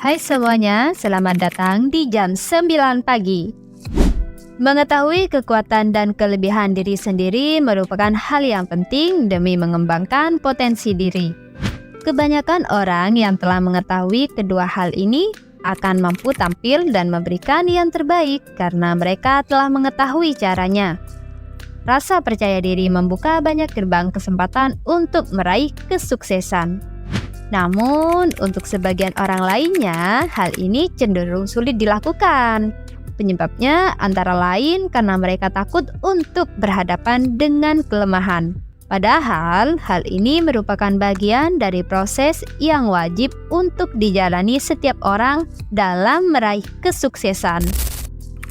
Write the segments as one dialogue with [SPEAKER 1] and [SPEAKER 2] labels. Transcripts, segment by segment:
[SPEAKER 1] Hai semuanya, selamat datang di jam 9 pagi. Mengetahui kekuatan dan kelebihan diri sendiri merupakan hal yang penting demi mengembangkan potensi diri. Kebanyakan orang yang telah mengetahui kedua hal ini akan mampu tampil dan memberikan yang terbaik karena mereka telah mengetahui caranya. Rasa percaya diri membuka banyak gerbang kesempatan untuk meraih kesuksesan. Namun, untuk sebagian orang lainnya, hal ini cenderung sulit dilakukan. Penyebabnya antara lain karena mereka takut untuk berhadapan dengan kelemahan. Padahal, hal ini merupakan bagian dari proses yang wajib untuk dijalani setiap orang dalam meraih kesuksesan.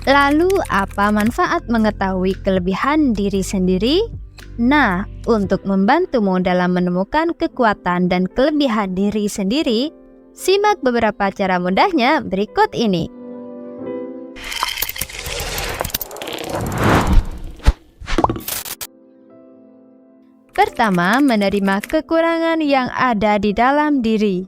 [SPEAKER 1] Lalu, apa manfaat mengetahui kelebihan diri sendiri? Nah, untuk membantumu dalam menemukan kekuatan dan kelebihan diri sendiri, simak beberapa cara mudahnya berikut ini. Pertama, menerima kekurangan yang ada di dalam diri.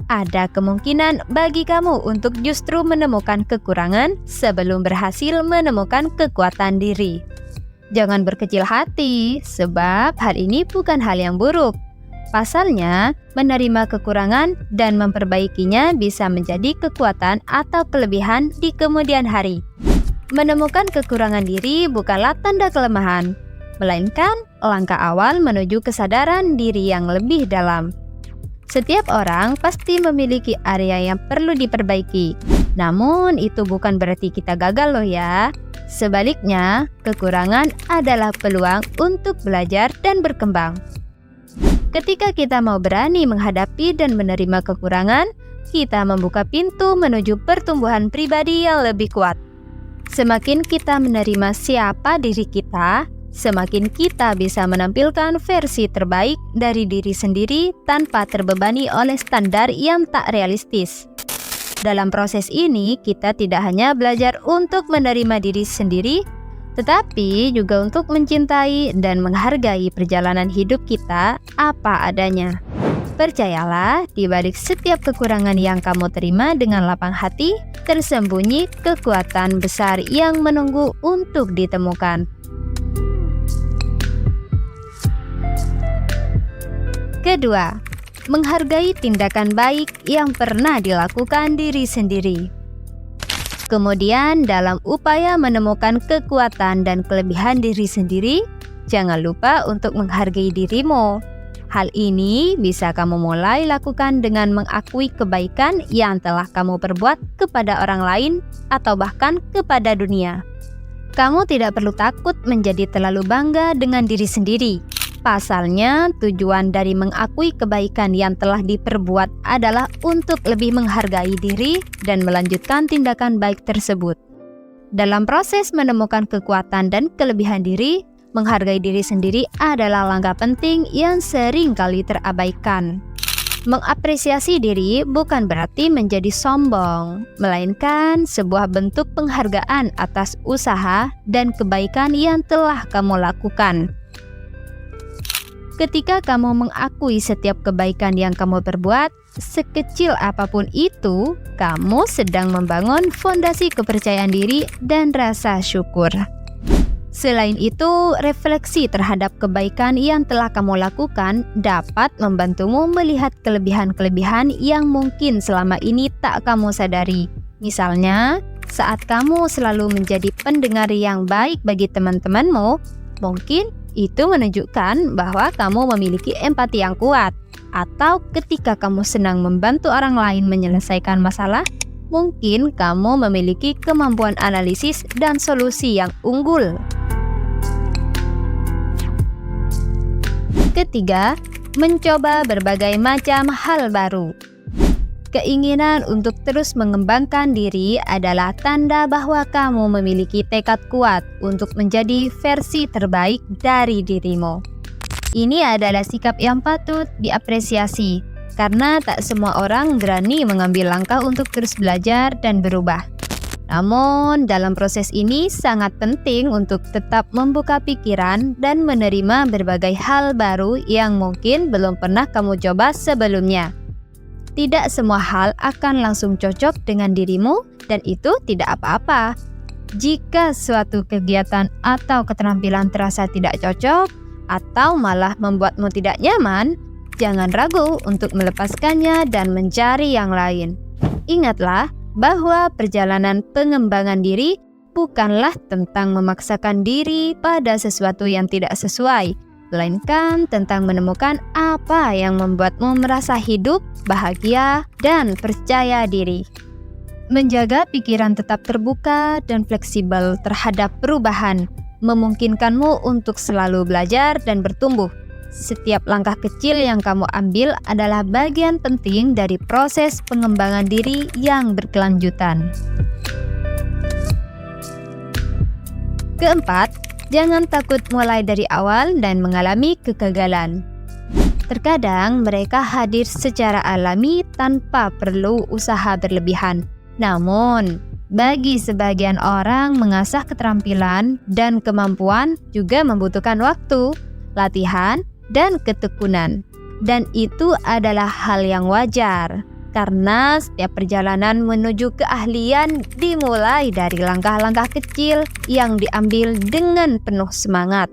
[SPEAKER 1] Ada kemungkinan bagi kamu untuk justru menemukan kekurangan sebelum berhasil menemukan kekuatan diri. Jangan berkecil hati, sebab hal ini bukan hal yang buruk. Pasalnya, menerima kekurangan dan memperbaikinya bisa menjadi kekuatan atau kelebihan di kemudian hari. Menemukan kekurangan diri bukanlah tanda kelemahan, melainkan langkah awal menuju kesadaran diri yang lebih dalam. Setiap orang pasti memiliki area yang perlu diperbaiki. Namun, itu bukan berarti kita gagal loh ya. Sebaliknya, kekurangan adalah peluang untuk belajar dan berkembang. Ketika kita mau berani menghadapi dan menerima kekurangan, kita membuka pintu menuju pertumbuhan pribadi yang lebih kuat. Semakin kita menerima siapa diri kita, semakin kita bisa menampilkan versi terbaik dari diri sendiri tanpa terbebani oleh standar yang tak realistis. Dalam proses ini, kita tidak hanya belajar untuk menerima diri sendiri, tetapi juga untuk mencintai dan menghargai perjalanan hidup kita apa adanya. Percayalah, di balik setiap kekurangan yang kamu terima dengan lapang hati, tersembunyi kekuatan besar yang menunggu untuk ditemukan. Kedua, menghargai tindakan baik yang pernah dilakukan diri sendiri. Kemudian, dalam upaya menemukan kekuatan dan kelebihan diri sendiri, jangan lupa untuk menghargai dirimu. Hal ini bisa kamu mulai lakukan dengan mengakui kebaikan yang telah kamu perbuat kepada orang lain atau bahkan kepada dunia. Kamu tidak perlu takut menjadi terlalu bangga dengan diri sendiri. Pasalnya, tujuan dari mengakui kebaikan yang telah diperbuat adalah untuk lebih menghargai diri dan melanjutkan tindakan baik tersebut. Dalam proses menemukan kekuatan dan kelebihan diri, menghargai diri sendiri adalah langkah penting yang sering kali terabaikan. Mengapresiasi diri bukan berarti menjadi sombong, melainkan sebuah bentuk penghargaan atas usaha dan kebaikan yang telah kamu lakukan. Ketika kamu mengakui setiap kebaikan yang kamu perbuat, sekecil apapun itu, kamu sedang membangun fondasi kepercayaan diri dan rasa syukur. Selain itu, refleksi terhadap kebaikan yang telah kamu lakukan dapat membantumu melihat kelebihan-kelebihan yang mungkin selama ini tak kamu sadari. Misalnya, saat kamu selalu menjadi pendengar yang baik bagi teman-temanmu, mungkin itu menunjukkan bahwa kamu memiliki empati yang kuat. Atau ketika kamu senang membantu orang lain menyelesaikan masalah, mungkin kamu memiliki kemampuan analisis dan solusi yang unggul. Ketiga, mencoba berbagai macam hal baru. Keinginan untuk terus mengembangkan diri adalah tanda bahwa kamu memiliki tekad kuat untuk menjadi versi terbaik dari dirimu. Ini adalah sikap yang patut diapresiasi, karena tak semua orang berani mengambil langkah untuk terus belajar dan berubah. Namun, dalam proses ini sangat penting untuk tetap membuka pikiran dan menerima berbagai hal baru yang mungkin belum pernah kamu coba sebelumnya. Tidak semua hal akan langsung cocok dengan dirimu dan itu tidak apa-apa. Jika suatu kegiatan atau keterampilan terasa tidak cocok atau malah membuatmu tidak nyaman, jangan ragu untuk melepaskannya dan mencari yang lain. Ingatlah bahwa perjalanan pengembangan diri bukanlah tentang memaksakan diri pada sesuatu yang tidak sesuai, melainkan tentang menemukan apa yang membuatmu merasa hidup, bahagia, dan percaya diri. Menjaga pikiran tetap terbuka dan fleksibel terhadap perubahan memungkinkanmu untuk selalu belajar dan bertumbuh. Setiap langkah kecil yang kamu ambil adalah bagian penting dari proses pengembangan diri yang berkelanjutan. Keempat, jangan takut mulai dari awal dan mengalami kegagalan. Terkadang mereka hadir secara alami tanpa perlu usaha berlebihan. Namun, bagi sebagian orang mengasah keterampilan dan kemampuan juga membutuhkan waktu, latihan, dan ketekunan. Dan itu adalah hal yang wajar. Karena setiap perjalanan menuju keahlian dimulai dari langkah-langkah kecil yang diambil dengan penuh semangat.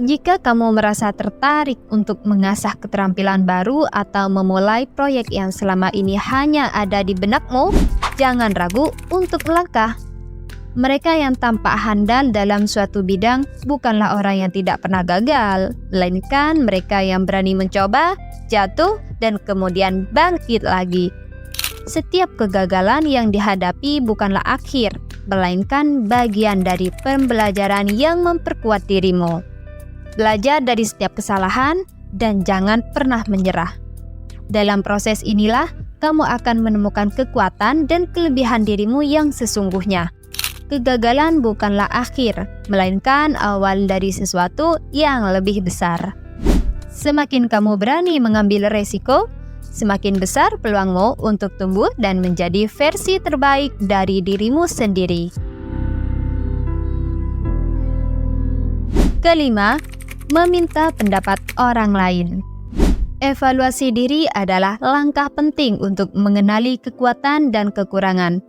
[SPEAKER 1] Jika kamu merasa tertarik untuk mengasah keterampilan baru atau memulai proyek yang selama ini hanya ada di benakmu, jangan ragu untuk melangkah. Mereka yang tampak handal dalam suatu bidang bukanlah orang yang tidak pernah gagal, melainkan mereka yang berani mencoba, jatuh, dan kemudian bangkit lagi. Setiap kegagalan yang dihadapi bukanlah akhir, melainkan bagian dari pembelajaran yang memperkuat dirimu. Belajar dari setiap kesalahan dan jangan pernah menyerah. Dalam proses inilah, kamu akan menemukan kekuatan dan kelebihan dirimu yang sesungguhnya. Kegagalan bukanlah akhir, melainkan awal dari sesuatu yang lebih besar. Semakin kamu berani mengambil resiko, semakin besar peluangmu untuk tumbuh dan menjadi versi terbaik dari dirimu sendiri. Kelima, meminta pendapat orang lain. Evaluasi diri adalah langkah penting untuk mengenali kekuatan dan kekurangan.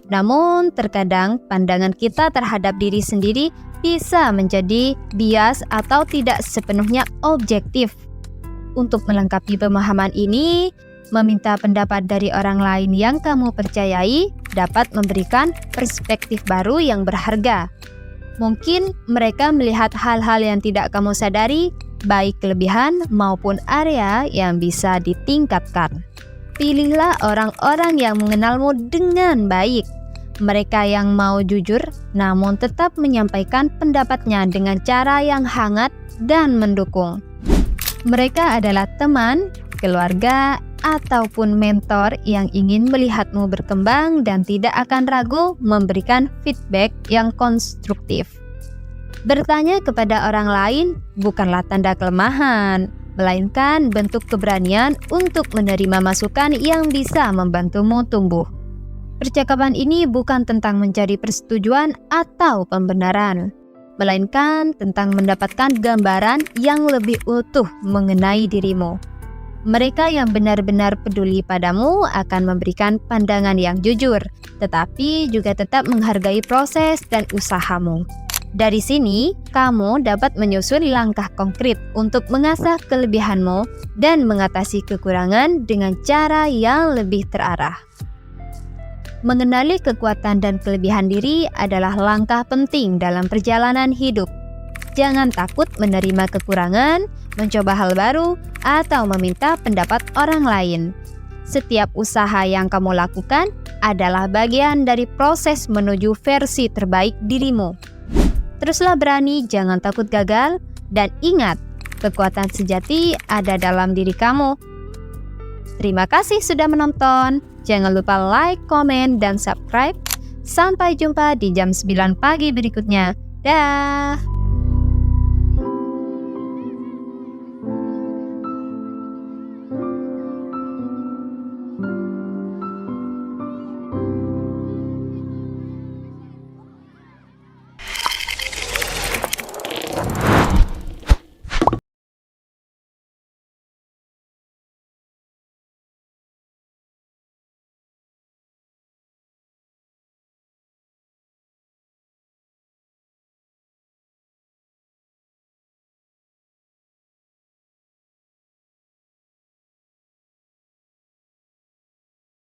[SPEAKER 1] Namun, terkadang pandangan kita terhadap diri sendiri bisa menjadi bias atau tidak sepenuhnya objektif. Untuk melengkapi pemahaman ini, meminta pendapat dari orang lain yang kamu percayai dapat memberikan perspektif baru yang berharga. Mungkin mereka melihat hal-hal yang tidak kamu sadari, baik kelebihan maupun area yang bisa ditingkatkan. Pilihlah orang-orang yang mengenalmu dengan baik. Mereka yang mau jujur, namun tetap menyampaikan pendapatnya dengan cara yang hangat dan mendukung. Mereka adalah teman, keluarga, ataupun mentor yang ingin melihatmu berkembang dan tidak akan ragu memberikan feedback yang konstruktif. Bertanya kepada orang lain bukanlah tanda kelemahan, melainkan bentuk keberanian untuk menerima masukan yang bisa membantumu tumbuh. Percakapan ini bukan tentang mencari persetujuan atau pembenaran, melainkan tentang mendapatkan gambaran yang lebih utuh mengenai dirimu. Mereka yang benar-benar peduli padamu akan memberikan pandangan yang jujur, tetapi juga tetap menghargai proses dan usahamu. Dari sini, kamu dapat menyusun langkah konkret untuk mengasah kelebihanmu dan mengatasi kekurangan dengan cara yang lebih terarah. Mengenali kekuatan dan kelebihan diri adalah langkah penting dalam perjalanan hidup. Jangan takut menerima kekurangan, mencoba hal baru, atau meminta pendapat orang lain. Setiap usaha yang kamu lakukan adalah bagian dari proses menuju versi terbaik dirimu. Teruslah berani, jangan takut gagal, dan ingat, kekuatan sejati ada dalam diri kamu. Terima kasih sudah menonton. Jangan lupa like, komen, dan subscribe. Sampai jumpa di jam 9 pagi berikutnya. Dah.